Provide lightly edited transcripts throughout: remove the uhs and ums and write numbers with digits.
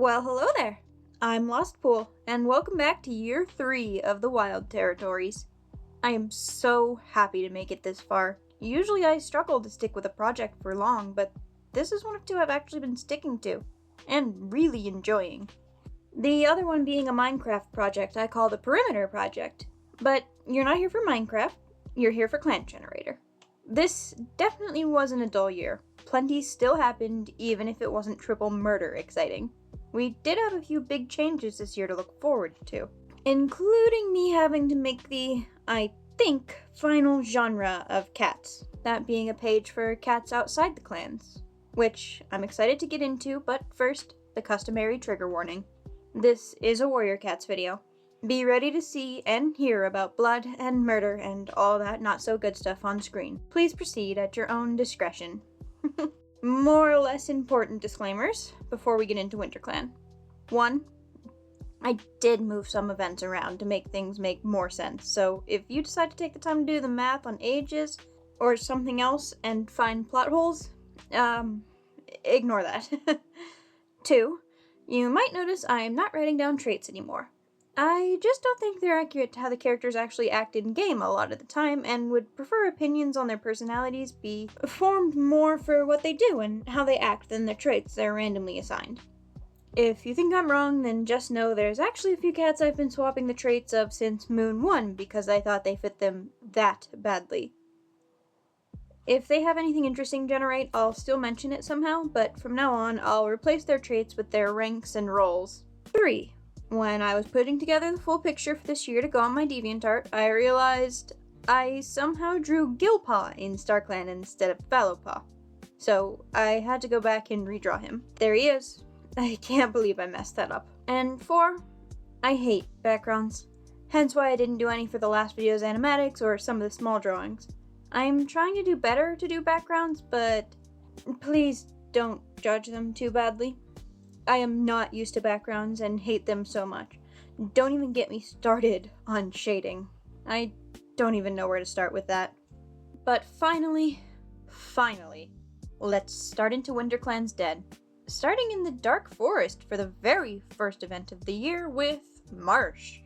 Well, hello there. I'm Lostpool, and welcome back to Year 3 of the Wild Territories. I am so happy to make it this far. Usually I struggle to stick with a project for long, but this is one of two I've actually been sticking to, and really enjoying. The other one being a Minecraft project I call the Perimeter Project. But you're not here for Minecraft, you're here for Clan Generator. This definitely wasn't a dull year. Plenty still happened, even if it wasn't triple murder exciting. We did have a few big changes this year to look forward to, including me having to make the, I think, final genre of cats, that being a page for cats outside the clans, which I'm excited to get into, but first, the customary trigger warning. This is a Warrior Cats video. Be ready to see and hear about blood and murder and all that not so good stuff on screen. Please proceed at your own discretion. More or less important disclaimers before we get into WinterClan. 1. I did move some events around to make things make more sense, so if you decide to take the time to do the math on ages or something else and find plot holes, ignore that. 2. You might notice I am not writing down traits anymore. I just don't think they're accurate to how the characters actually act in-game a lot of the time, and would prefer opinions on their personalities be formed more for what they do and how they act than their traits they're randomly assigned. If you think I'm wrong, then just know there's actually a few cats I've been swapping the traits of since Moon 1 because I thought they fit them that badly. If they have anything interesting to generate, I'll still mention it somehow, but from now on, I'll replace their traits with their ranks and roles. 3. When I was putting together the full picture for this year to go on my DeviantArt, I realized I somehow drew Gillpaw in StarClan instead of Fallowpaw. So I had to go back and redraw him. There he is. I can't believe I messed that up. And 4, I hate backgrounds. Hence why I didn't do any for the last video's animatics or some of the small drawings. I'm trying to do better to do backgrounds, but please don't judge them too badly. I am not used to backgrounds and hate them so much. Don't even get me started on shading. I don't even know where to start with that. But finally, let's start into WinterClan's Dead. Starting in the Dark Forest for the very first event of the year with Marsh.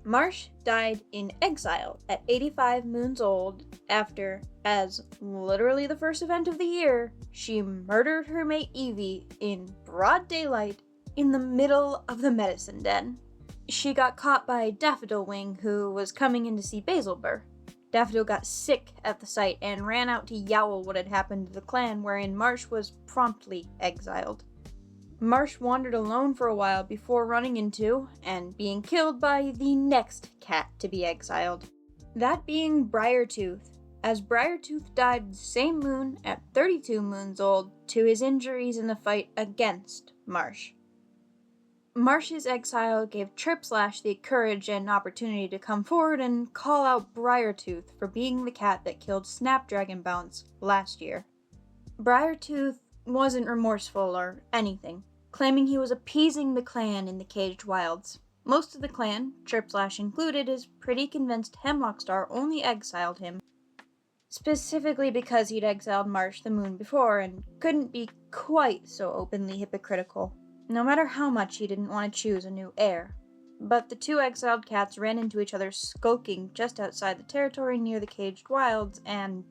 Marsh died in exile at 85 moons old after, as literally the first event of the year, she murdered her mate Evie in broad daylight in the middle of the medicine den. She got caught by Daffodil Wing, who was coming in to see Basilbur. Daffodil got sick at the sight and ran out to yowl what had happened to the clan, wherein Marsh was promptly exiled. Marsh wandered alone for a while before running into and being killed by the next cat to be exiled, that being Briartooth, as Briartooth died the same moon at 32 moons old to his injuries in the fight against Marsh. Marsh's exile gave Chirpslash the courage and opportunity to come forward and call out Briartooth for being the cat that killed Snapdragon Bounce last year. Briartooth wasn't remorseful or anything, claiming he was appeasing the clan in the Caged Wilds. Most of the clan, Chirpslash included, is pretty convinced Hemlockstar only exiled him, specifically because he'd exiled Marsh the moon before and couldn't be quite so openly hypocritical, no matter how much he didn't want to choose a new heir. But the two exiled cats ran into each other skulking just outside the territory near the Caged Wilds and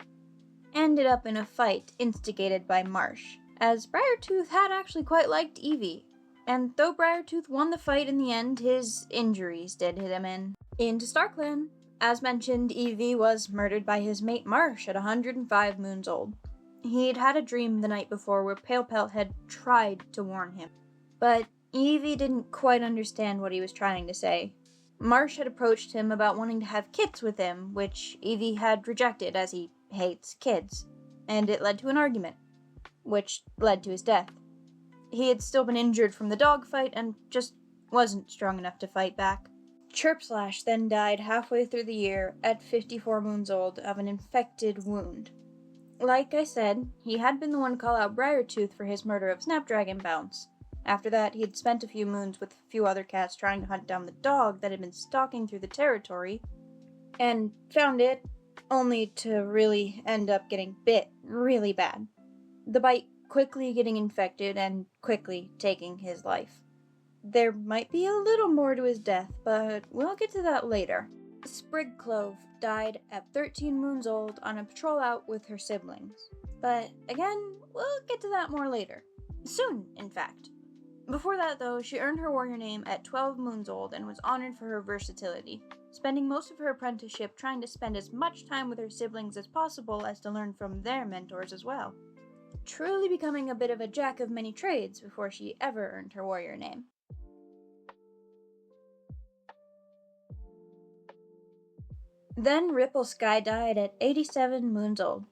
ended up in a fight instigated by Marsh, as Briartooth had actually quite liked Evie, and though Briartooth won the fight in the end, his injuries did hit him in. Into StarClan. As mentioned, Evie was murdered by his mate Marsh at 105 moons old. He'd had a dream the night before where Palepelt had tried to warn him, but Evie didn't quite understand what he was trying to say. Marsh had approached him about wanting to have kids with him, which Evie had rejected as he hates kids, and it led to an argument, which led to his death. He had still been injured from the dogfight and just wasn't strong enough to fight back. Chirpslash then died halfway through the year at 54 moons old of an infected wound. Like I said, he had been the one to call out Briartooth for his murder of Snapdragon Bounce. After that, he had spent a few moons with a few other cats trying to hunt down the dog that had been stalking through the territory, and found it, only to really end up getting bit really bad. The bite quickly getting infected and quickly taking his life. There might be a little more to his death, but we'll get to that later. Sprig Clove died at 13 moons old on a patrol out with her siblings. But again, we'll get to that more later. Soon, in fact. Before that, though, she earned her warrior name at 12 moons old and was honored for her versatility, spending most of her apprenticeship trying to spend as much time with her siblings as possible as to learn from their mentors as well. Truly becoming a bit of a jack of many trades before she ever earned her warrior name. Then Ripple Sky died at 87 moons old.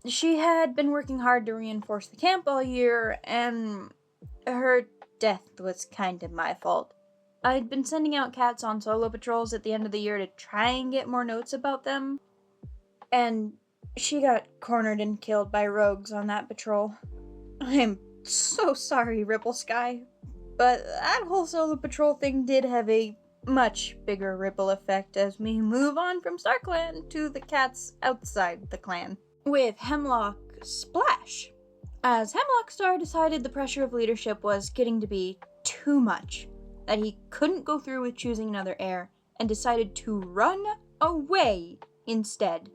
She had been working hard to reinforce the camp all year, and her death was kind of my fault. I'd been sending out cats on solo patrols at the end of the year to try and get more notes about them, and she got cornered and killed by rogues on that patrol. I am so sorry, Ripple Sky, but that whole solo patrol thing did have a much bigger ripple effect as we move on from StarClan to the cats outside the clan, with Hemlock Splash, as Hemlock Star decided the pressure of leadership was getting to be too much, that he couldn't go through with choosing another heir, and decided to run away instead.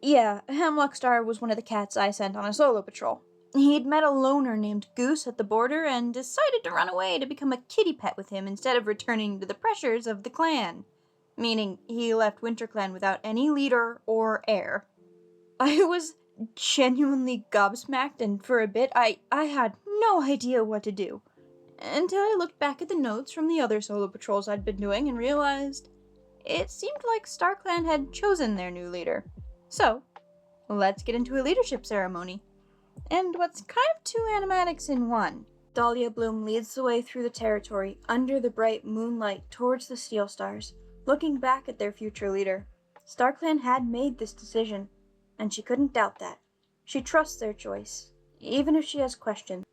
Yeah, Hemlock Star was one of the cats I sent on a solo patrol. He'd met a loner named Goose at the border and decided to run away to become a kitty pet with him instead of returning to the pressures of the clan, meaning he left WinterClan without any leader or heir. I was genuinely gobsmacked, and for a bit I had no idea what to do, until I looked back at the notes from the other solo patrols I'd been doing and realized it seemed like StarClan had chosen their new leader. So, let's get into a leadership ceremony. And what's kind of two animatics in one. Dahlia Bloom leads the way through the territory under the bright moonlight towards the Steel Stars, looking back at their future leader. StarClan had made this decision, and she couldn't doubt that. She trusts their choice, even if she has questions.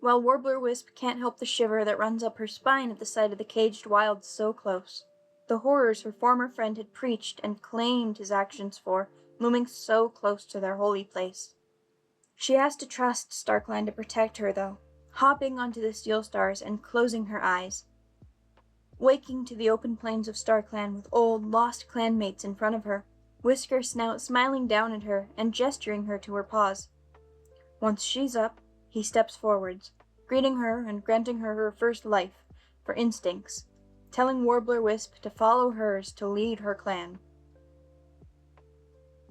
While Warbler Wisp can't help the shiver that runs up her spine at the sight of the caged wilds so close. The horrors her former friend had preached and claimed his actions for, looming so close to their holy place. She has to trust StarClan to protect her, though, hopping onto the Steel Stars and closing her eyes. Waking to the open plains of StarClan with old, lost clanmates in front of her, Whisker Snout smiling down at her and gesturing her to her paws. Once she's up, he steps forwards, greeting her and granting her her first life, for instincts, telling Warbler Wisp to follow hers to lead her clan.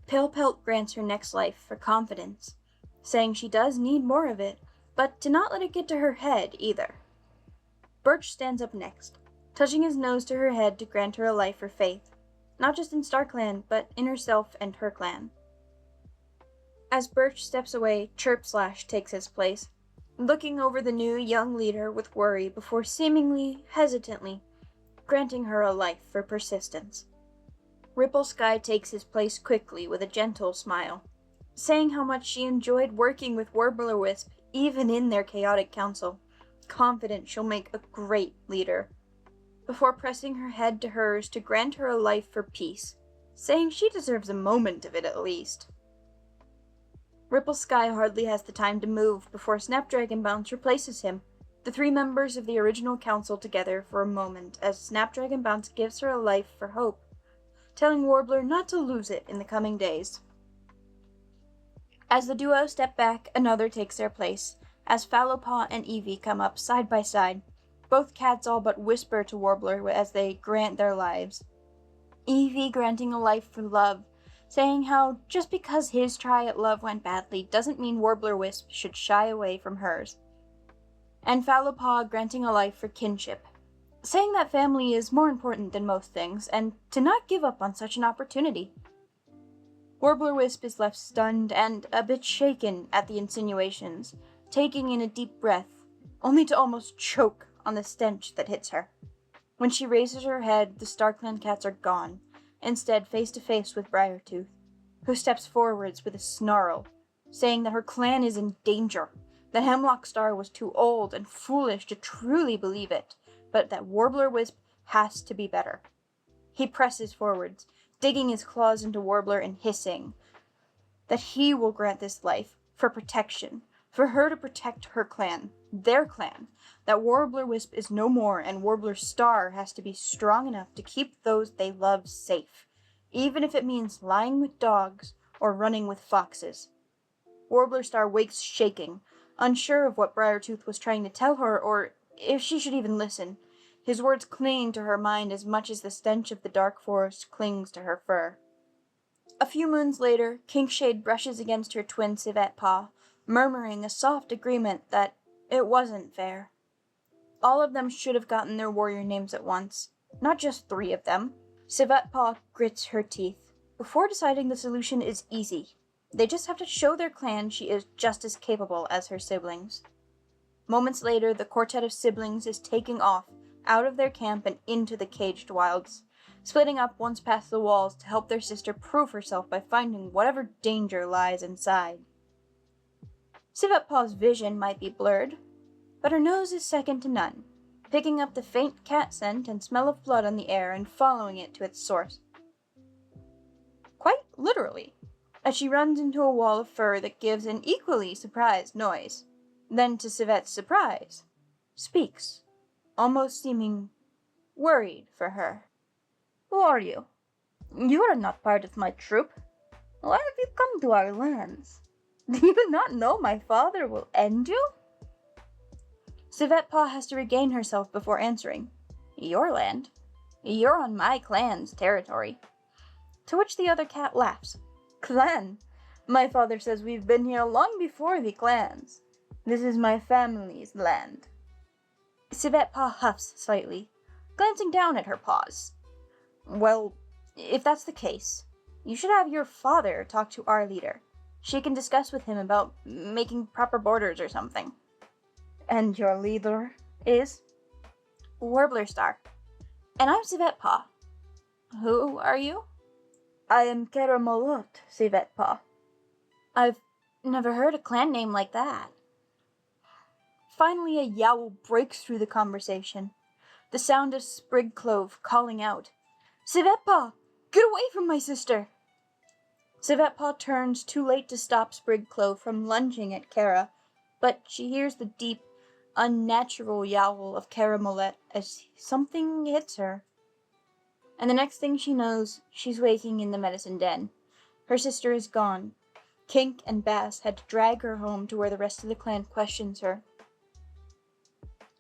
Pale Pelt grants her next life for confidence, saying she does need more of it, but to not let it get to her head either. Birch stands up next, touching his nose to her head to grant her a life for faith, not just in StarClan, but in herself and her clan. As Birch steps away, Chirpslash takes his place, looking over the new young leader with worry before seemingly hesitantly granting her a life for persistence. Ripple Sky takes his place quickly with a gentle smile, saying how much she enjoyed working with Warbler Wisp even in their chaotic council, confident she'll make a great leader, before pressing her head to hers to grant her a life for peace, saying she deserves a moment of it at least. Ripple Sky hardly has the time to move before Snapdragon Bounce replaces him, the three members of the original council together for a moment as Snapdragon Bounce gives her a life for hope, telling Warbler not to lose it in the coming days. As the duo step back, another takes their place, as Fallowpaw and Eevee come up side by side. Both cats all but whisper to Warbler as they grant their lives. Eevee granting a life for love, saying how just because his try at love went badly doesn't mean Warbler Wisp should shy away from hers. And Fallowpaw granting a life for kinship, saying that family is more important than most things, and to not give up on such an opportunity. Warbler Wisp is left stunned and a bit shaken at the insinuations, taking in a deep breath, only to almost choke on the stench that hits her. When she raises her head, the StarClan cats are gone, instead face to face with Briartooth, who steps forwards with a snarl, saying that her clan is in danger, that Hemlock Star was too old and foolish to truly believe it, but that Warbler Wisp has to be better. He presses forwards, digging his claws into Warbler and hissing that he will grant this life for protection, For her to protect her clan, their clan, that Warbler Wisp is no more and Warblerstar has to be strong enough to keep those they love safe, even if it means lying with dogs or running with foxes. Warblerstar wakes shaking, unsure of what Briartooth was trying to tell her or if she should even listen, his words clinging to her mind as much as the stench of the dark forest clings to her fur. A few moons later, Kinkshade brushes against her twin civet paw, murmuring a soft agreement that it wasn't fair. All of them should have gotten their warrior names at once, not just 3 of them. Civet paw grits her teeth. Before deciding, the solution is easy. They just have to show their clan she is just as capable as her siblings. Moments later, the quartet of siblings is taking off, out of their camp and into the caged wilds, splitting up once past the walls to help their sister prove herself by finding whatever danger lies inside. Civet Paw's vision might be blurred, but her nose is second to none, picking up the faint cat scent and smell of blood on the air and following it to its source. Quite literally, as she runs into a wall of fur that gives an equally surprised noise, then to Civet's surprise, speaks, almost seeming worried for her. "Who are you? You are not part of my troop. Why have you come to our lands? Do you not know my father will end you?" Civet Paw has to regain herself before answering. "Your land? You're on my clan's territory." To which the other cat laughs. "Clan? My father says we've been here long before the clans. This is my family's land." Civet Paw huffs slightly, glancing down at her paws. "Well, if that's the case, you should have your father talk to our leader. She can discuss with him about making proper borders or something." "And your leader is?" "Warblerstar. And I'm Civet Paw." "Who are you?" "I am Keramolot, Civet Paw." "I've never heard a clan name like that." Finally, a yowl breaks through the conversation, the sound of Sprigclove calling out, "Civet Paw, get away from my sister!" Civet Paw turns, too late to stop Sprigclove from lunging at Kara, but she hears the deep, unnatural yowl of Keramollet as something hits her. And the next thing she knows, she's waking in the medicine den. Her sister is gone. Kink and Bass had to drag her home to where the rest of the clan questions her.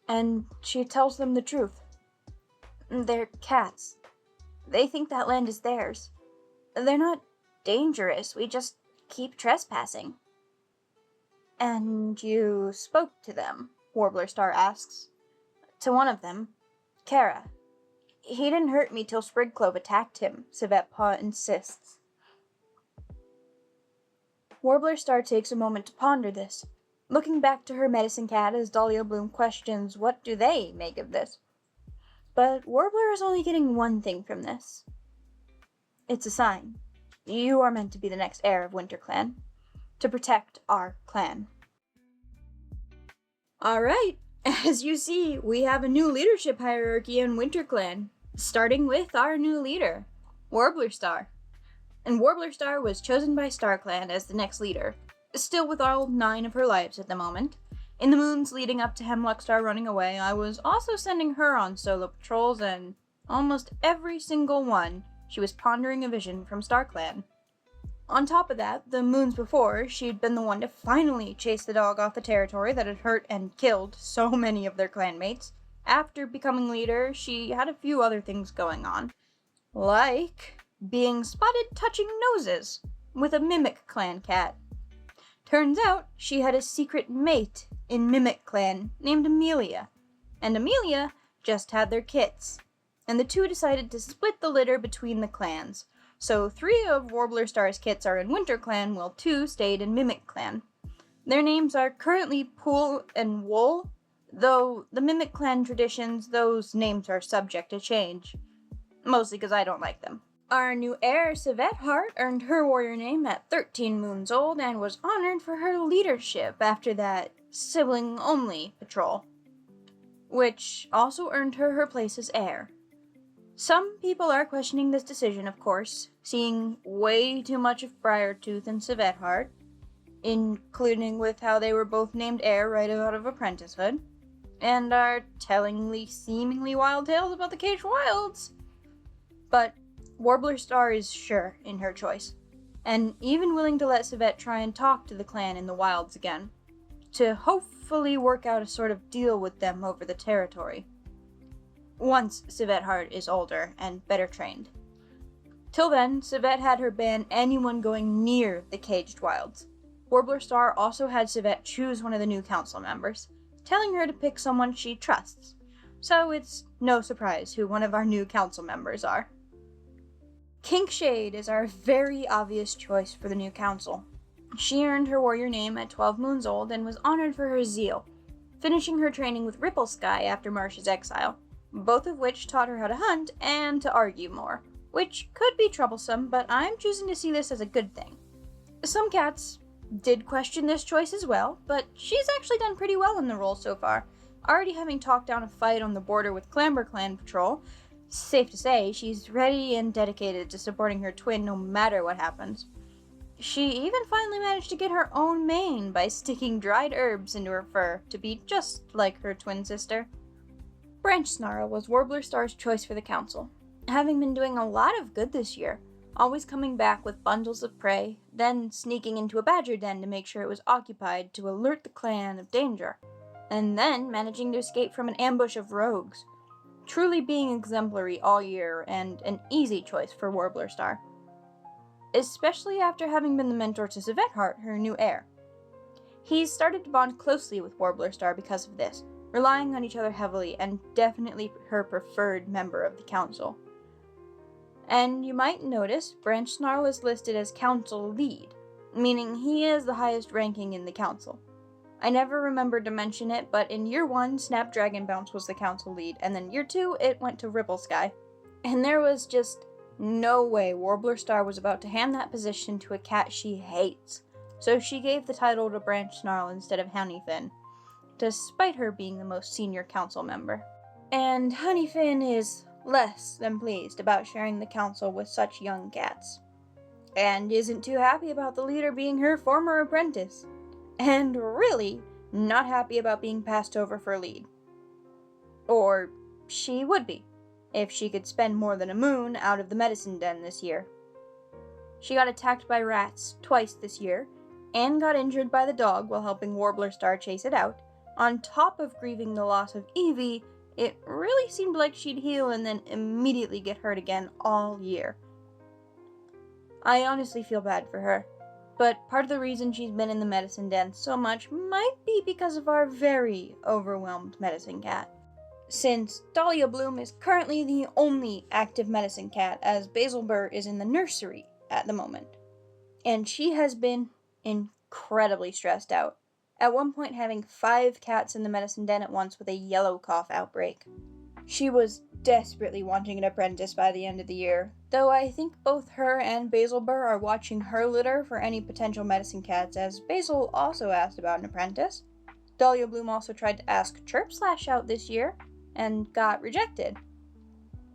And she tells them the truth. They're cats. They think that land is theirs. They're not dangerous, we just keep trespassing. "And you spoke to them?" Warblerstar asks. "To one of them, Kara. He didn't hurt me till Sprigclove attacked him," Civet Paw insists. Warblerstar takes a moment to ponder this, looking back to her medicine cat as Dahlia Bloom questions what do they make of this. But Warbler is only getting one thing from this. It's a sign. You are meant to be the next heir of WinterClan, to protect our clan. Alright, as you see, we have a new leadership hierarchy in WinterClan, starting with our new leader, Warblerstar. And Warblerstar was chosen by StarClan as the next leader, still with all 9 of her lives at the moment. In the moons leading up to Hemlockstar running away, I was also sending her on solo patrols, and almost every single one, she was pondering a vision from StarClan. On top of that, the moons before, she'd been the one to finally chase the dog off the territory that had hurt and killed so many of their clanmates. After becoming leader, she had a few other things going on, like being spotted touching noses with a Mimic Clan cat. Turns out she had a secret mate in Mimic Clan named Amelia, and Amelia just had their kits, and the two decided to split the litter between the clans. So 3 of Warblerstar's kits are in WinterClan, while 2 stayed in Mimic Clan. Their names are currently Pool and Wool, though the Mimic Clan traditions, those names are subject to change. Mostly because I don't like them. Our new heir, Civet Heart, earned her warrior name at 13 moons old and was honored for her leadership after that sibling-only patrol, which also earned her her place as heir. Some people are questioning this decision, of course, seeing way too much of Briartooth and Civet Heart. including with how they were both named heir right out of apprenticehood, and are tellingly, seemingly wild tales about the caged wilds. But Warblerstar is sure in her choice, and even willing to let Civette try and talk to the clan in the wilds again, to hopefully work out a sort of deal with them over the territory. Once Civette Hart is older and better trained. Till then, Civette had her ban anyone going near the caged wilds. Warblerstar also had Civette choose one of the new council members, telling her to pick someone she trusts. So it's no surprise who one of our new council members are. Kinkshade is our very obvious choice for the new council. She earned her warrior name at 12 moons old and was honored for her zeal, finishing her training with Ripplesky after Marsh's exile, both of which taught her how to hunt and to argue more, which could be troublesome, but I'm choosing to see this as a good thing. Some cats did question this choice as well, but she's actually done pretty well in the role so far, already having talked down a fight on the border with ClamberClan patrol. Safe to say, she's ready and dedicated to supporting her twin no matter what happens. She even finally managed to get her own mane by sticking dried herbs into her fur to be just like her twin sister. Branch Snarl was Warblerstar's choice for the council, having been doing a lot of good this year, always coming back with bundles of prey, then sneaking into a badger den to make sure it was occupied to alert the clan of danger, and then managing to escape from an ambush of rogues. Truly being exemplary all year and an easy choice for Warblerstar, especially after having been the mentor to Civette Hart, her new heir. He's started to bond closely with Warblerstar because of this, relying on each other heavily and definitely her preferred member of the council. And you might notice Branch Snarl is listed as council lead, meaning he is the highest ranking in the council. I never remembered to mention it, but in year 1, Snapdragon Bounce was the council lead, and then year 2, it went to Ripplesky. And there was just no way Warblerstar was about to hand that position to a cat she hates, so she gave the title to Branch Snarl instead of Honeyfin, despite her being the most senior council member. And Honeyfin is less than pleased about sharing the council with such young cats, and isn't too happy about the leader being her former apprentice, and really not happy about being passed over for lead. Or she would be, if she could spend more than a moon out of the medicine den this year. She got attacked by rats twice this year, and got injured by the dog while helping Warblerstar chase it out. On top of grieving the loss of Evie, it really seemed like she'd heal and then immediately get hurt again all year. I honestly feel bad for her, but part of the reason she's been in the medicine den so much might be because of our very overwhelmed medicine cat. Since Dahlia Bloom is currently the only active medicine cat, as Basil Burr is in the nursery at the moment, and she has been incredibly stressed out, at one point having 5 cats in the medicine den at once with a yellow cough outbreak. She was desperately wanting an apprentice by the end of the year, though I think both her and Basil Burr are watching her litter for any potential medicine cats, as Basil also asked about an apprentice. Dahlia Bloom also tried to ask Chirpslash out this year, and got rejected,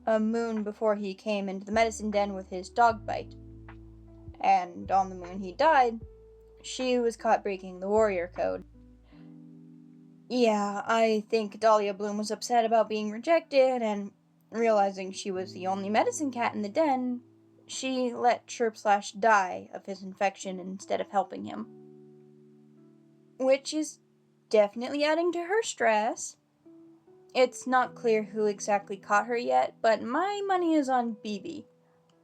a moon before he came into the medicine den with his dog bite. And on the moon he died, she was caught breaking the warrior code. Yeah, I think Dahlia Bloom was upset about being rejected, and realizing she was the only medicine cat in the den, she let Chirpslash die of his infection instead of helping him. Which is definitely adding to her stress. It's not clear who exactly caught her yet, but my money is on BB.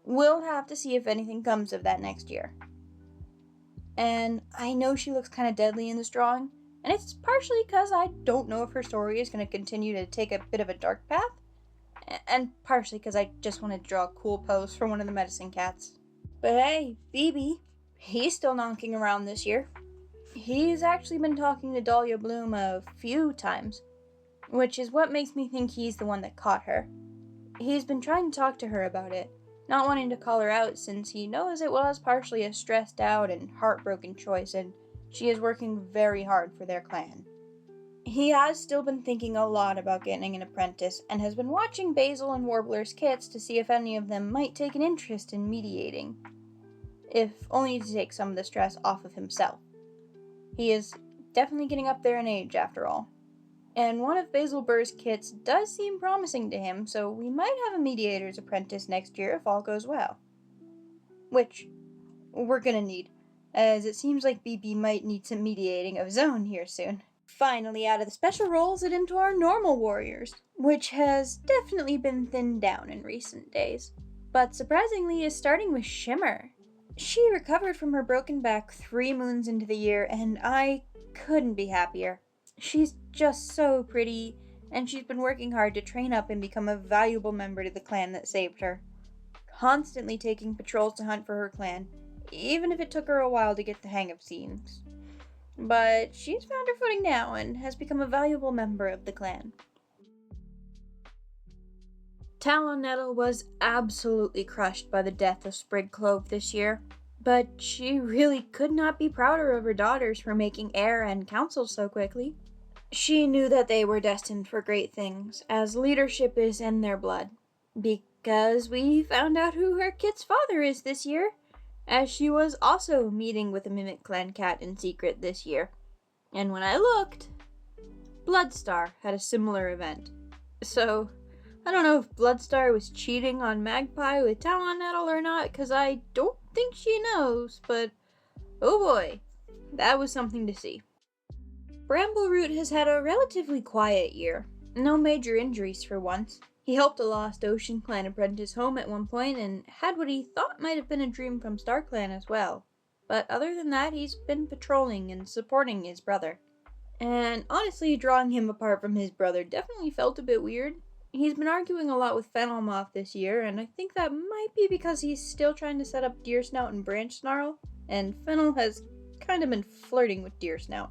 We'll have to see if anything comes of that next year. And I know she looks kind of deadly in this drawing, and it's partially because I don't know if her story is going to continue to take a bit of a dark path, and partially because I just wanted to draw a cool pose for one of the medicine cats. But hey, BB, he's still knocking around this year. He's actually been talking to Dahlia Bloom a few times, which is what makes me think he's the one that caught her. He's been trying to talk to her about it, not wanting to call her out since he knows it was partially a stressed out and heartbroken choice, and she is working very hard for their clan. He has still been thinking a lot about getting an apprentice, and has been watching Basil and Warbler's kits to see if any of them might take an interest in mediating, if only to take some of the stress off of himself. He is definitely getting up there in age after all. And one of Basil Burr's kits does seem promising to him, so we might have a mediator's apprentice next year if all goes well. Which we're gonna need, as it seems like BB might need some mediating of his own here soon. Finally, out of the special roles and into our normal warriors, which has definitely been thinned down in recent days. But surprisingly is starting with Shimmer. She recovered from her broken back 3 moons into the year, and I couldn't be happier. She's just so pretty, and she's been working hard to train up and become a valuable member to the clan that saved her. Constantly taking patrols to hunt for her clan, even if it took her a while to get the hang of scenes. But she's found her footing now and has become a valuable member of the clan. Talon Nettle was absolutely crushed by the death of Sprig Clove this year, but she really could not be prouder of her daughters for making heir and council so quickly. She knew that they were destined for great things, as leadership is in their blood, because we found out who her kit's father is this year, as she was also meeting with a Mimic Clan cat in secret this year. And when I looked, Bloodstar had a similar event. So, I don't know if Bloodstar was cheating on Magpie with Talon Nettle or not, because I don't think she knows, but oh boy, that was something to see. Brambleroot has had a relatively quiet year. No major injuries for once. He helped a lost Ocean Clan apprentice home at one point and had what he thought might have been a dream from Star Clan as well. But other than that, he's been patrolling and supporting his brother. And honestly, drawing him apart from his brother definitely felt a bit weird. He's been arguing a lot with Fennelmoth this year, and I think that might be because he's still trying to set up Deersnout and Branch Snarl, and Fennel has kind of been flirting with Deersnout.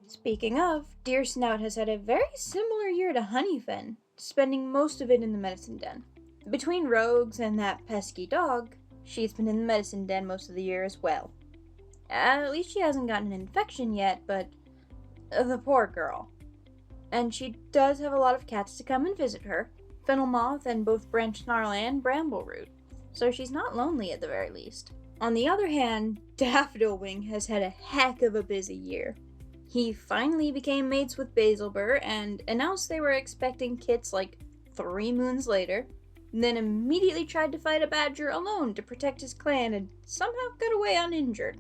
Speaking of, Deersnout has had a very similar year to Honeyfen, spending most of it in the medicine den. Between rogues and that pesky dog, she's been in the medicine den most of the year as well. At least she hasn't gotten an infection yet, but the poor girl. And she does have a lot of cats to come and visit her, Fennelmoth and both Branch Snarl and Brambleroot, so she's not lonely at the very least. On the other hand, Daffodilwing has had a heck of a busy year. He finally became mates with Basil Burr and announced they were expecting kits like 3 moons later, then immediately tried to fight a badger alone to protect his clan and somehow got away uninjured.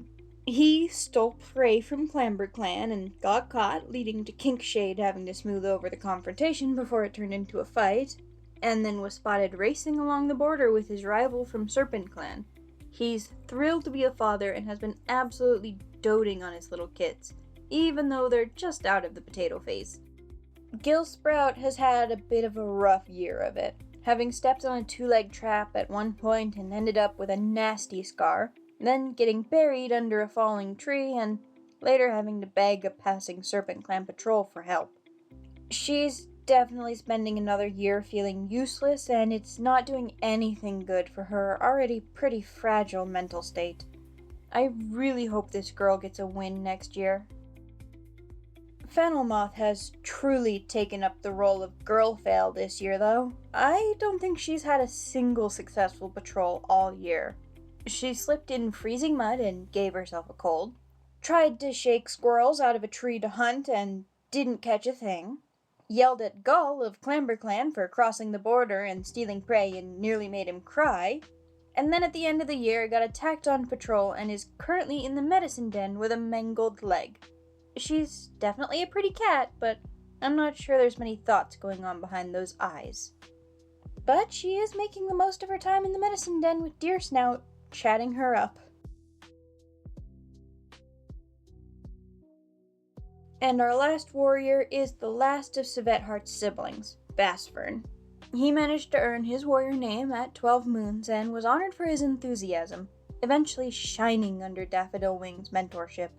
He stole prey from ClamberClan and got caught, leading to Kinkshade having to smooth over the confrontation before it turned into a fight, and then was spotted racing along the border with his rival from SerpentClan. He's thrilled to be a father and has been absolutely doting on his little kids, even though they're just out of the potato phase. Gillsprout has had a bit of a rough year of it, having stepped on a 2-leg trap at one point and ended up with a nasty scar, then getting buried under a falling tree and later having to beg a passing Serpent Clan patrol for help. She's definitely spending another year feeling useless, and it's not doing anything good for her already pretty fragile mental state. I really hope this girl gets a win next year. Fennelmoth has truly taken up the role of Girlfail this year, though. I don't think she's had a single successful patrol all year. She slipped in freezing mud and gave herself a cold, tried to shake squirrels out of a tree to hunt and didn't catch a thing, yelled at Gull of ClamberClan for crossing the border and stealing prey and nearly made him cry, and then at the end of the year got attacked on patrol and is currently in the medicine den with a mangled leg. She's definitely a pretty cat, but I'm not sure there's many thoughts going on behind those eyes. But she is making the most of her time in the medicine den with Deersnout, chatting her up. And our last warrior is the last of Savethart's siblings, Bassfern. He managed to earn his warrior name at 12 moons and was honored for his enthusiasm, eventually shining under Daffodilwing's mentorship.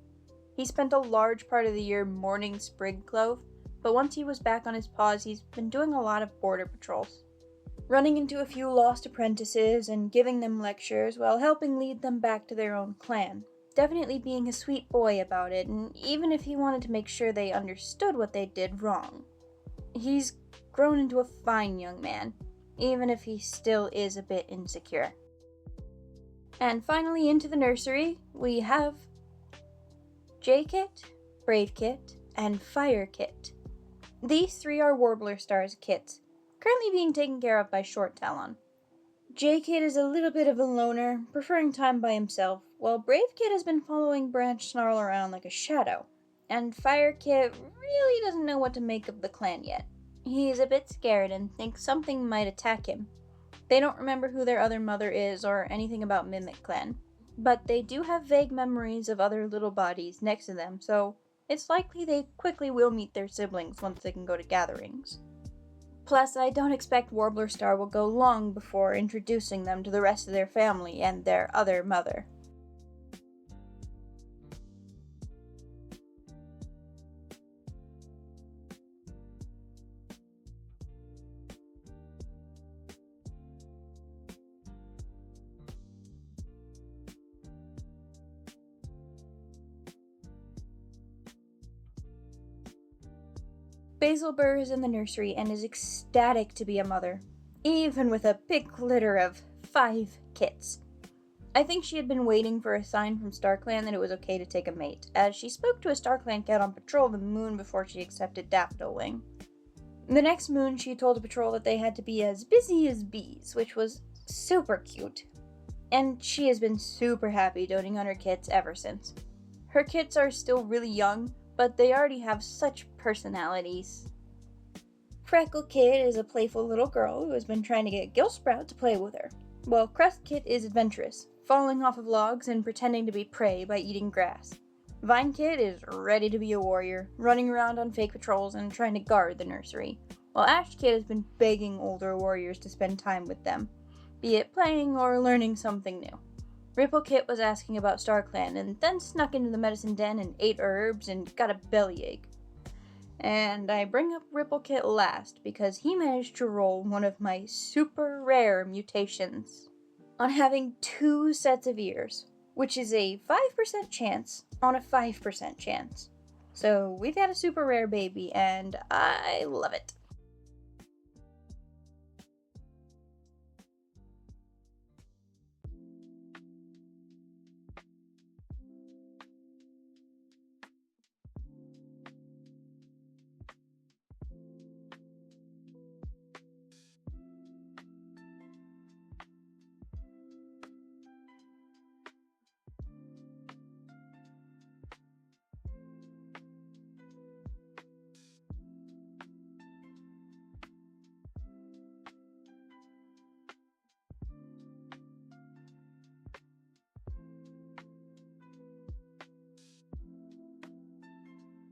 He spent a large part of the year mourning Sprig Clove, but once he was back on his paws, he's been doing a lot of border patrols, running into a few lost apprentices and giving them lectures while helping lead them back to their own clan. Definitely being a sweet boy about it, and even if he wanted to make sure they understood what they did wrong. He's grown into a fine young man, even if he still is a bit insecure. And finally, into the nursery, we have J-Kit, Brave Kit, and Fire Kit. These three are Warblerstar's kits, currently being taken care of by Short Talon. J-Kit is a little bit of a loner, preferring time by himself, while Brave Kit has been following Branch Snarl around like a shadow, and Fire Kit really doesn't know what to make of the clan yet. He's a bit scared and thinks something might attack him. They don't remember who their other mother is or anything about Mimic Clan, but they do have vague memories of other little bodies next to them, so it's likely they quickly will meet their siblings once they can go to gatherings. Plus, I don't expect Warblerstar will go long before introducing them to the rest of their family and their other mother. Basil Burr is in the nursery and is ecstatic to be a mother, even with a big litter of 5 kits. I think she had been waiting for a sign from StarClan that it was okay to take a mate, as she spoke to a StarClan cat on patrol the moon before she accepted Daffodil Wing. The next moon, she told the patrol that they had to be as busy as bees, which was super cute. And she has been super happy doting on her kits ever since. Her kits are still really young, but they already have such personalities. Freckle Kit is a playful little girl who has been trying to get Gillsprout to play with her, while Crust Kit is adventurous, falling off of logs and pretending to be prey by eating grass. Vine Kit is ready to be a warrior, running around on fake patrols and trying to guard the nursery, while Ash Kit has been begging older warriors to spend time with them, be it playing or learning something new. Ripple Kit was asking about StarClan and then snuck into the medicine den and ate herbs and got a bellyache. And I bring up Ripple Kit last because he managed to roll one of my super rare mutations on having 2 sets of ears, which is a 5% chance on a 5% chance. So we've had a super rare baby and I love it.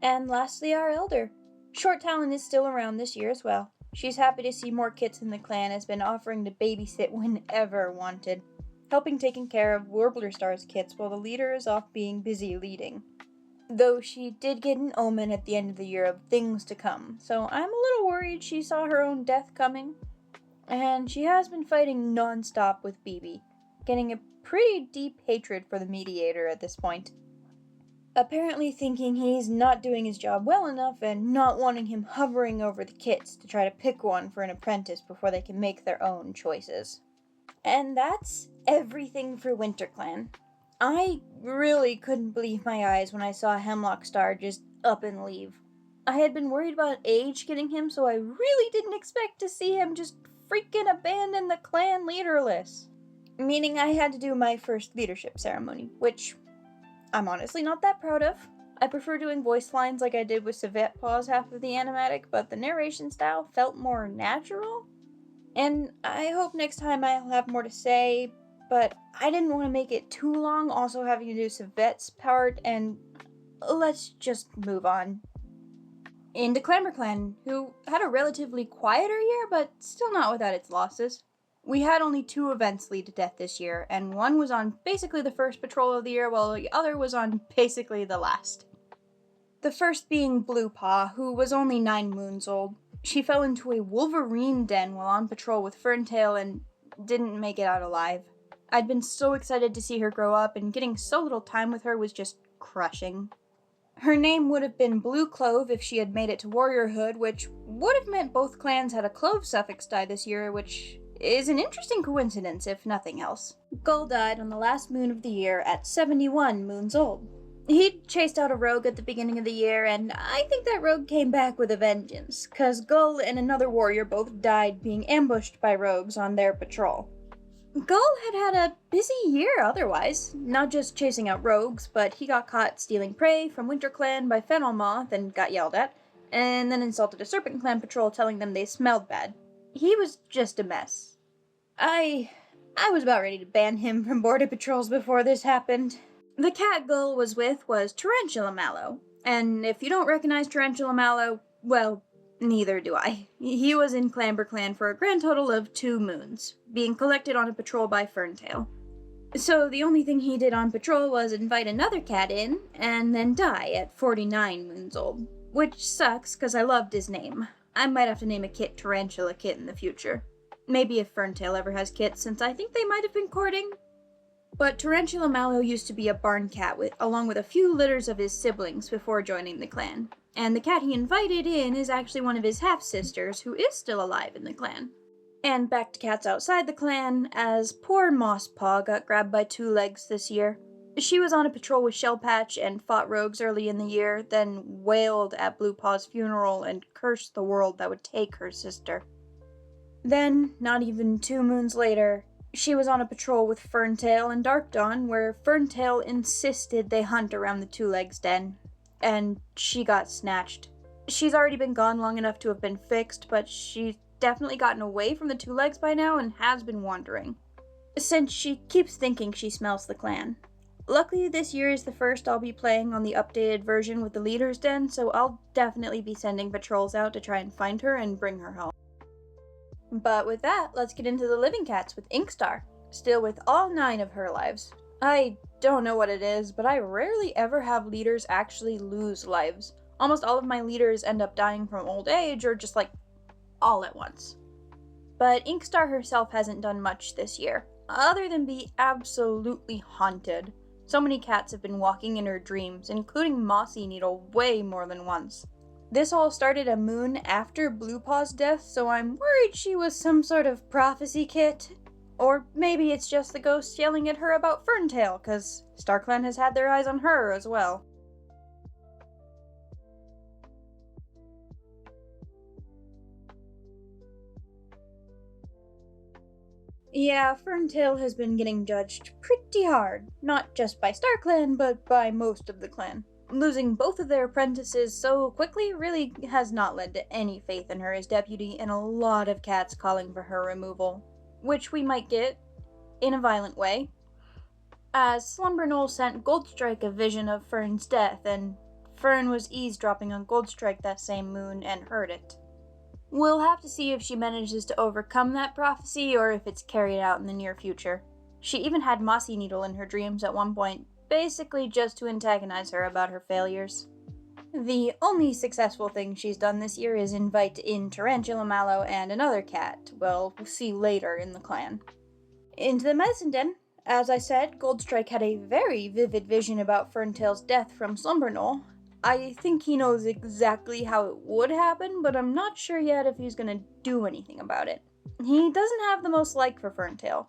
And lastly, our elder. Short Talon is still around this year as well. She's happy to see more kits in the clan, has been offering to babysit whenever wanted, helping taking care of Warblerstar's kits while the leader is off being busy leading. Though she did get an omen at the end of the year of things to come, so I'm a little worried she saw her own death coming. And she has been fighting non-stop with BB, getting a pretty deep hatred for the mediator at this point. Apparently thinking he's not doing his job well enough and not wanting him hovering over the kits to try to pick one for an apprentice before they can make their own choices. And that's everything for WinterClan. I really couldn't believe my eyes when I saw Hemlock Star just up and leave. I had been worried about age getting him, so I really didn't expect to see him just freaking abandon the clan leaderless. Meaning I had to do my first leadership ceremony, which I'm honestly not that proud of. I prefer doing voice lines like I did with Savette Paws half of the animatic, but the narration style felt more natural. And I hope next time I'll have more to say, but I didn't want to make it too long, also having to do Savette's part, and let's just move on. Into ClamberClan, who had a relatively quieter year, but still not without its losses. We had only 2 events lead to death this year, and one was on basically the first patrol of the year, while the other was on basically the last. The first being Blue Paw, who was only 9 moons old. She fell into a wolverine den while on patrol with Ferntail and didn't make it out alive. I'd been so excited to see her grow up, and getting so little time with her was just crushing. Her name would have been Blue Clove if she had made it to warriorhood, which would have meant both clans had a clove suffix die this year, which is an interesting coincidence, if nothing else. Gull died on the last moon of the year at 71 moons old. He'd chased out a rogue at the beginning of the year, and I think that rogue came back with a vengeance, 'cause Gull and another warrior both died being ambushed by rogues on their patrol. Gull had a busy year otherwise, not just chasing out rogues, but he got caught stealing prey from WinterClan by Fennel Moth and got yelled at, and then insulted a Serpent Clan patrol telling them they smelled bad. He was just a mess. I was about ready to ban him from border patrols before this happened. The cat Gull was with was Tarantula Mallow, and if you don't recognize Tarantula Mallow, well, neither do I. He was in ClamberClan for a grand total of 2 moons, being collected on a patrol by Ferntail. So the only thing he did on patrol was invite another cat in, and then die at 49 moons old. Which sucks, cause I loved his name. I might have to name a kit Tarantula Kit in the future. Maybe if Ferntail ever has kits, since I think they might have been courting. But Tarantula Mallow used to be a barn cat along with a few litters of his siblings before joining the clan. And the cat he invited in is actually one of his half-sisters who is still alive in the clan. And back to cats outside the clan, as poor Mosspaw got grabbed by 2 legs this year. She was on a patrol with Shellpatch and fought rogues early in the year, then wailed at Bluepaw's funeral and cursed the world that would take her sister. Then, not even 2 moons later, she was on a patrol with Ferntail and Dark Dawn, where Ferntail insisted they hunt around the 2 Legs den, and she got snatched. She's already been gone long enough to have been fixed, but she's definitely gotten away from the 2 Legs by now and has been wandering, since she keeps thinking she smells the clan. Luckily, this year is the first I'll be playing on the updated version with the Leader's Den, so I'll definitely be sending patrols out to try and find her and bring her home. But with that, let's get into the living cats with Inkstar, still with all 9 of her lives. I don't know what it is, but I rarely ever have leaders actually lose lives. Almost all of my leaders end up dying from old age or just all at once. But Inkstar herself hasn't done much this year, other than be absolutely haunted. So many cats have been walking in her dreams, including Mossy Needle way more than once. This all started a moon after Bluepaw's death, so I'm worried she was some sort of prophecy kit. Or maybe it's just the ghost yelling at her about Ferntail, cause StarClan has had their eyes on her as well. Yeah, Ferntail has been getting judged pretty hard, not just by StarClan, but by most of the clan. Losing both of their apprentices so quickly really has not led to any faith in her as deputy, and a lot of cats calling for her removal, which we might get in a violent way, as Slumberknoll sent Goldstrike a vision of Fern's death, and Fern was eavesdropping on Goldstrike that same moon and heard it. We'll have to see if she manages to overcome that prophecy or if it's carried out in the near future. She even had Mossy Needle in her dreams at one point, basically just to antagonize her about her failures. The only successful thing she's done this year is invite in Tarantula Mallow and another cat, we'll see later in the clan. Into the medicine den. As I said, Goldstrike had a very vivid vision about Ferntail's death from Slumberknoll. I think he knows exactly how it would happen, but I'm not sure yet if he's gonna do anything about it. He doesn't have the most like for Ferntail.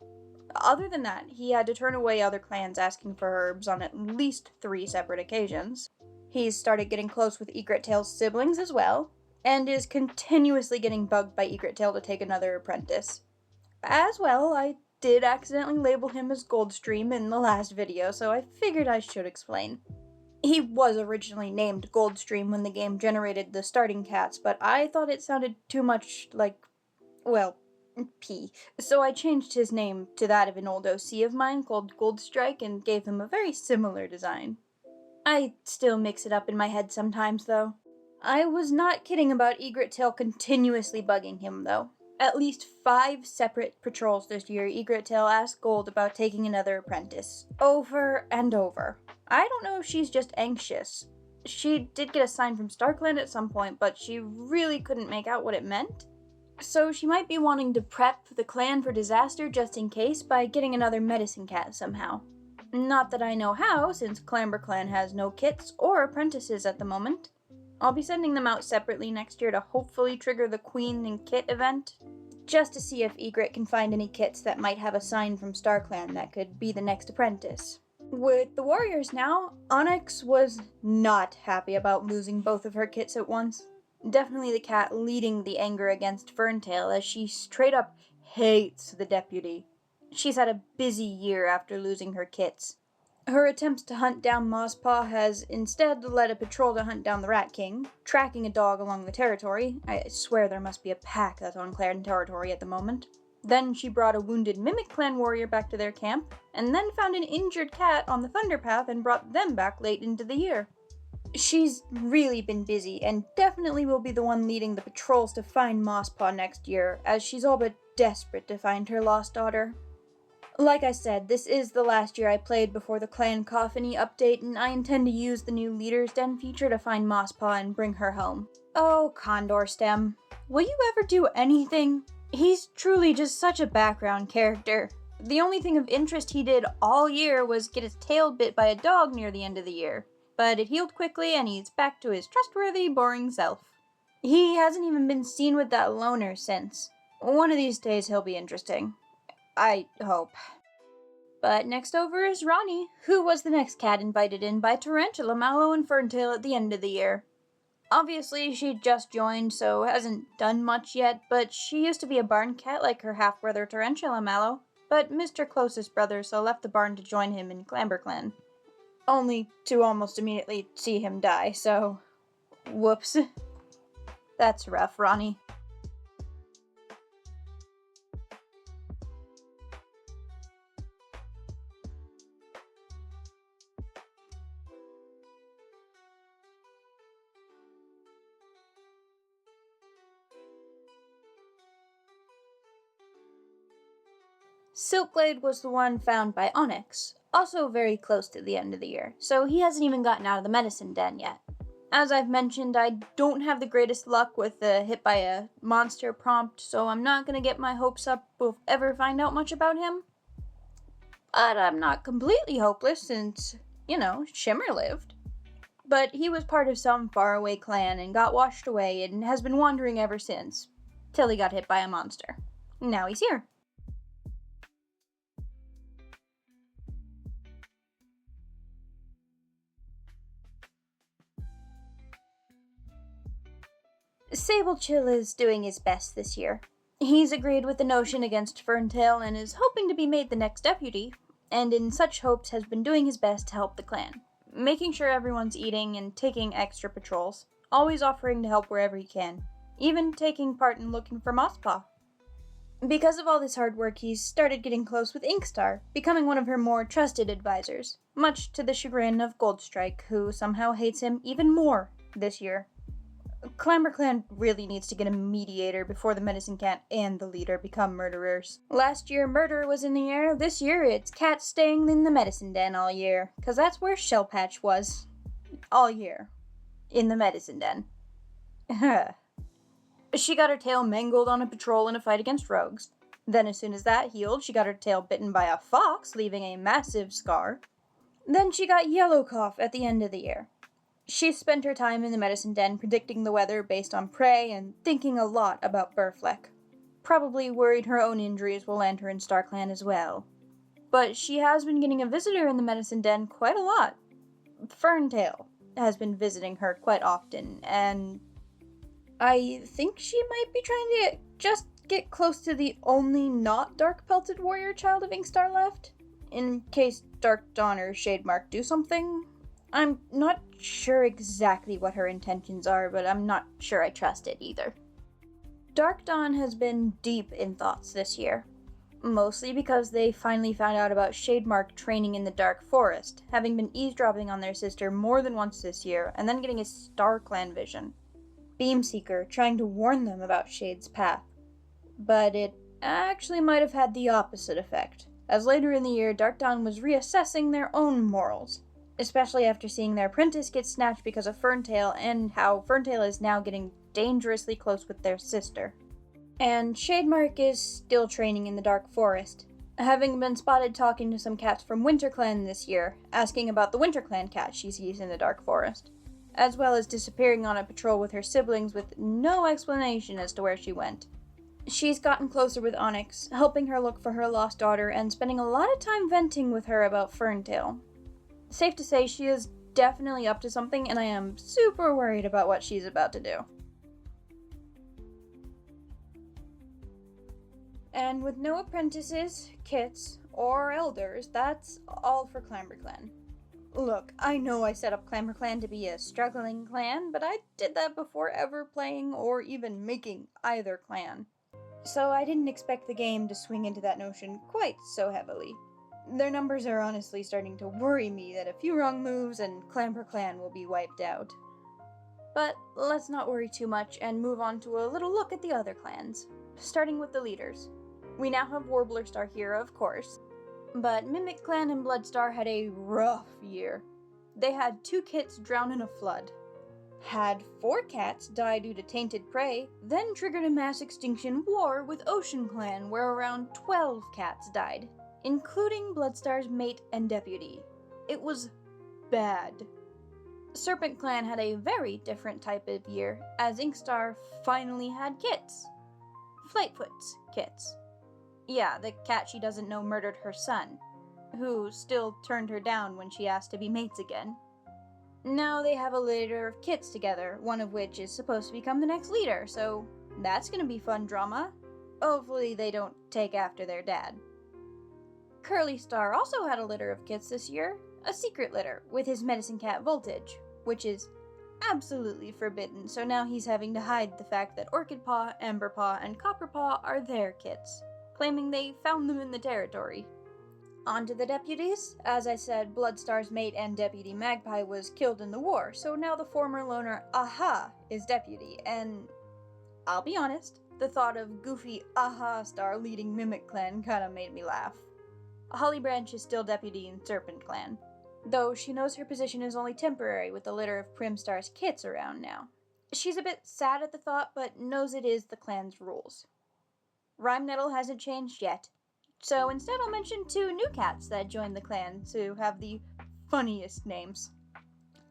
Other than that, he had to turn away other clans asking for herbs on at least 3 separate occasions. He's started getting close with Egrettail's siblings as well, and is continuously getting bugged by Egrettail to take another apprentice. As well, I did accidentally label him as Goldstream in the last video, so I figured I should explain. He was originally named Goldstream when the game generated the starting cats, but I thought it sounded too much like, well, P. So I changed his name to that of an old OC of mine called Goldstrike and gave him a very similar design. I still mix it up in my head sometimes, though. I was not kidding about Egrettail continuously bugging him, though. At least 5 separate patrols this year, Egrettail asked Gold about taking another apprentice. Over and over. I don't know if she's just anxious. She did get a sign from StarClan at some point, but she really couldn't make out what it meant. So she might be wanting to prep the clan for disaster just in case by getting another medicine cat somehow. Not that I know how, since ClamberClan has no kits or apprentices at the moment. I'll be sending them out separately next year to hopefully trigger the Queen and Kit event, just to see if Egret can find any kits that might have a sign from StarClan that could be the next apprentice. With the warriors now, Onyx was not happy about losing both of her kits at once. Definitely the cat leading the anger against Ferntail, as she straight up hates the deputy. She's had a busy year after losing her kits. Her attempts to hunt down Mosspaw has instead led a patrol to hunt down the Rat King, tracking a dog along the territory. I swear there must be a pack that's on clan territory at the moment. Then she brought a wounded Mimic Clan warrior back to their camp, and then found an injured cat on the Thunder Path and brought them back late into the year. She's really been busy, and definitely will be the one leading the patrols to find Mosspaw next year, as she's all but desperate to find her lost daughter. Like I said, this is the last year I played before the Clan Coffiny update, and I intend to use the new Leader's Den feature to find Mosspaw and bring her home. Oh, Condor Stem, will you ever do anything? He's truly just such a background character. The only thing of interest he did all year was get his tail bit by a dog near the end of the year. But it healed quickly and he's back to his trustworthy, boring self. He hasn't even been seen with that loner since. One of these days he'll be interesting. I hope. But next over is Ronnie, who was the next cat invited in by Tarantula, Mallow, and Ferntail at the end of the year. Obviously, she just joined, so hasn't done much yet, but she used to be a barn cat like her half-brother Tarantula Mallow, but missed her closest brother, so left the barn to join him in ClamberClan. Only to almost immediately see him die, so whoops. That's rough, Ronnie. Silkblade was the one found by Onyx, also very close to the end of the year, so he hasn't even gotten out of the medicine den yet. As I've mentioned, I don't have the greatest luck with the hit by a monster prompt, so I'm not gonna get my hopes up we'll ever find out much about him. But I'm not completely hopeless since, Shimmer lived. But he was part of some faraway clan and got washed away and has been wandering ever since, till he got hit by a monster. Now he's here. Sablechill is doing his best this year. He's agreed with the notion against Ferntail and is hoping to be made the next deputy, and in such hopes has been doing his best to help the clan, making sure everyone's eating and taking extra patrols, always offering to help wherever he can, even taking part in looking for Mosspaw. Because of all this hard work, he's started getting close with Inkstar, becoming one of her more trusted advisors, much to the chagrin of Goldstrike, who somehow hates him even more this year. ClamberClan really needs to get a mediator before the medicine cat and the leader become murderers. Last year, murder was in the air. This year, it's cats staying in the medicine den all year, because that's where Shellpatch was. All year. In the medicine den. She got her tail mangled on a patrol in a fight against rogues. Then as soon as that healed, she got her tail bitten by a fox, leaving a massive scar. Then she got yellow cough at the end of the year. She spent her time in the medicine den predicting the weather based on prey and thinking a lot about Burfleck. Probably worried her own injuries will land her in StarClan as well. But she has been getting a visitor in the medicine den quite a lot. Ferntail has been visiting her quite often, and I think she might be trying to get close to the only not dark-pelted warrior child of Inkstar left, in case Dark Dawn or Shademark do something. I'm not sure exactly what her intentions are, but I'm not sure I trust it either. Dark Dawn has been deep in thoughts this year, mostly because they finally found out about Shademark training in the Dark Forest, having been eavesdropping on their sister more than once this year, and then getting a StarClan vision. Beamseeker trying to warn them about Shade's path. But it actually might have had the opposite effect, as later in the year Dark Dawn was reassessing their own morals, especially after seeing their apprentice get snatched because of Ferntail, and how Ferntail is now getting dangerously close with their sister. And Shademark is still training in the Dark Forest, having been spotted talking to some cats from WinterClan this year, asking about the WinterClan cat she sees in the Dark Forest, as well as disappearing on a patrol with her siblings with no explanation as to where she went. She's gotten closer with Onyx, helping her look for her lost daughter and spending a lot of time venting with her about Ferntail. Safe to say she is definitely up to something, and I am super worried about what she's about to do. And with no apprentices, kits, or elders, that's all for ClamberClan. Look, I know I set up ClamberClan to be a struggling clan, but I did that before ever playing or even making either clan. So I didn't expect the game to swing into that notion quite so heavily. Their numbers are honestly starting to worry me that a few wrong moves and ClamberClan will be wiped out. But let's not worry too much and move on to a little look at the other clans, starting with the leaders. We now have Warblerstar here, of course, but MimicClan and Bloodstar had a rough year. They had 2 kits drown in a flood, had 4 cats die due to tainted prey, then triggered a mass extinction war with OceanClan where around 12 cats died, including Bloodstar's mate and deputy. It was bad. SerpentClan had a very different type of year, as Inkstar finally had kits. Flightfoot's kits. Yeah, the cat she doesn't know murdered her son, who still turned her down when she asked to be mates again. Now they have a litter of kits together, one of which is supposed to become the next leader, so that's gonna be fun drama. Hopefully they don't take after their dad. Curlystar also had a litter of kits this year, a secret litter, with his medicine cat Voltage, which is absolutely forbidden, so now he's having to hide the fact that Orchidpaw, Amberpaw, and Copperpaw are their kits, claiming they found them in the territory. On to the deputies. As I said, Bloodstar's mate and deputy Magpie was killed in the war, so now the former loner Aha is deputy, and I'll be honest, the thought of goofy Aha Star leading MimicClan kinda made me laugh. Holly Branch is still deputy in SerpentClan, though she knows her position is only temporary with the litter of Primstar's kits around now. She's a bit sad at the thought, but knows it is the clan's rules. Rhyme Nettle hasn't changed yet, so instead I'll mention 2 new cats that joined the clan to have the funniest names.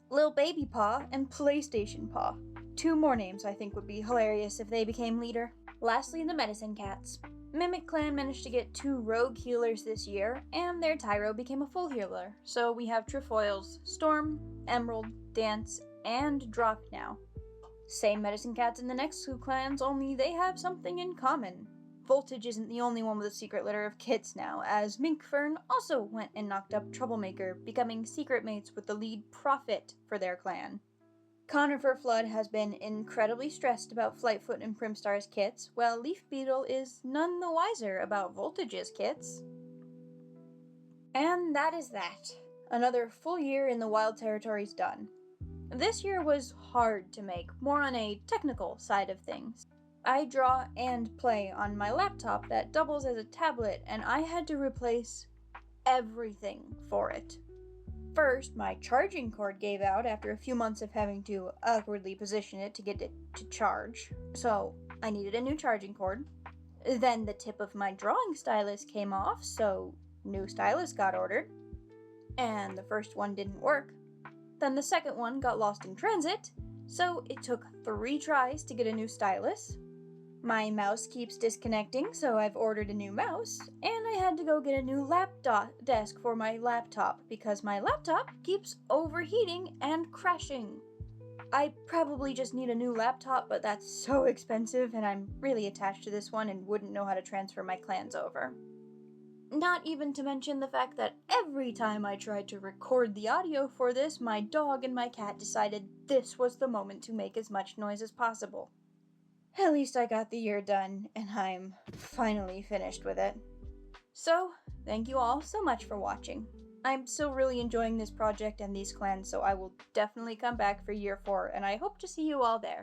Lil Baby Paw and PlayStation Paw. 2 more names I think would be hilarious if they became leader. Lastly, the medicine cats. MimicClan managed to get 2 rogue healers this year, and their Tyro became a full healer, so we have Trefoils, Storm, Emerald, Dance, and Drop now. Same medicine cats in the next 2 clans, only they have something in common. Voltage isn't the only one with a secret litter of kits now, as Minkfern also went and knocked up Troublemaker, becoming secret mates with the lead Prophet for their clan. Conifer Flood has been incredibly stressed about Flightfoot and Primstar's kits, while Leaf Beetle is none the wiser about Voltage's kits. And that is that. Another full year in the Wild Territories done. This year was hard to make, more on a technical side of things. I draw and play on my laptop that doubles as a tablet, and I had to replace everything for it. First, my charging cord gave out after a few months of having to awkwardly position it to get it to charge, so I needed a new charging cord. Then the tip of my drawing stylus came off, so new stylus got ordered, and the first one didn't work. Then the second one got lost in transit, so it took 3 tries to get a new stylus. My mouse keeps disconnecting, so I've ordered a new mouse, and I had to go get a new laptop desk for my laptop because my laptop keeps overheating and crashing. I probably just need a new laptop, but that's so expensive, and I'm really attached to this one and wouldn't know how to transfer my clans over. Not even to mention the fact that every time I tried to record the audio for this, my dog and my cat decided this was the moment to make as much noise as possible. At least I got the year done, and I'm finally finished with it. So, thank you all so much for watching. I'm still really enjoying this project and these clans, so I will definitely come back for year 4, and I hope to see you all there.